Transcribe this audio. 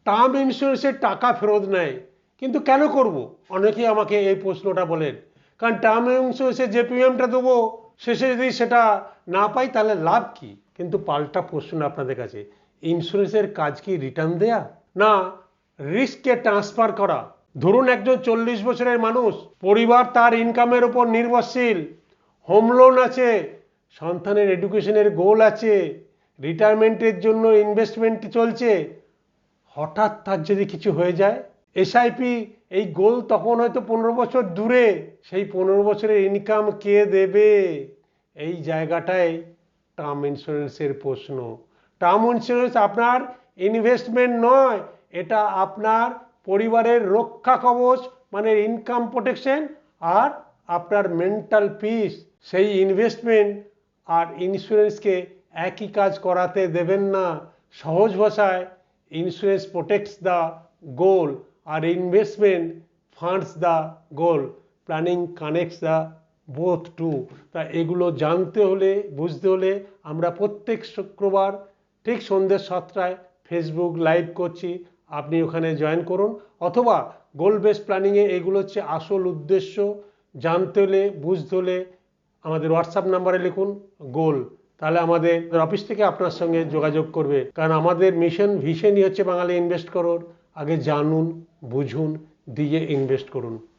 Term ইন্স্যুরেন্সের টাকা ফেরত নেয়, কিন্তু কেন করব? অনেকেই আমাকে এই প্রশ্নটা বলেন। কারণ টার্ম ইন্স্যুরেন্সের যে প্রিমিয়ামটা দেবো শেষে যদি সেটা না পাই তাহলে লাভ কি? কিন্তু পাল্টা প্রশ্ন আপনাদের কাছে, ইন্স্যুরেন্সের কাজ কি রিটার্ন দেয়া, না রিস্ককে ট্রান্সফার করা? ধরুন একজন 40 বছরের মানুষ, পরিবার তার ইনকামের উপর নির্ভরশীল, হোম লোন আছে, সন্তানের এডুকেশনের গোল আছে, রিটায়ারমেন্টের জন্য ইনভেস্টমেন্ট চলছে, হঠাৎ তার যদি কিছু হয়ে যায়, এসআইপি এই গোল তখন হয়তো 15 বছর দূরে, সেই 15 বছরের ইনকাম কে দেবে? এই জায়গাটায় টার্ম ইন্স্যুরেন্সের প্রশ্ন। টার্ম ইন্স্যুরেন্স আপনার ইনভেস্টমেন্ট নয়, এটা আপনার পরিবারের রক্ষা কবচ, মানে ইনকাম প্রোটেকশন, আর আপনার মেন্টাল পিস। সেই ইনভেস্টমেন্ট আর ইন্স্যুরেন্সকে একই কাজ করাতে দেবেন না। সহজ ভাষায়, ইন্স্যুরেন্স প্রোটেক্টস দ্য গোল আর investment funds the goal, planning connects the both two. তা এগুলো জানতে হলে, বুঝতে হলে আমরা প্রত্যেক শুক্রবার ঠিক সন্ধ্যে 7টায় ফেসবুক লাইভ করছি, আপনি ওখানে জয়েন করুন। অথবা গোল বেস প্ল্যানিংয়ে এগুলো হচ্ছে আসল উদ্দেশ্য। জানতে হলে, বুঝতে হলে আমাদের হোয়াটসঅ্যাপ নাম্বারে লিখুন গোল, তাহলে আমাদের অফিস থেকে আপনার সঙ্গে যোগাযোগ করবে। কারণ আমাদের মিশন ভিশনই হচ্ছে বাঙালি ইনভেস্ট করুন, আগে জানুন, বুঝুন, দিয়ে ইনভেস্ট করুন।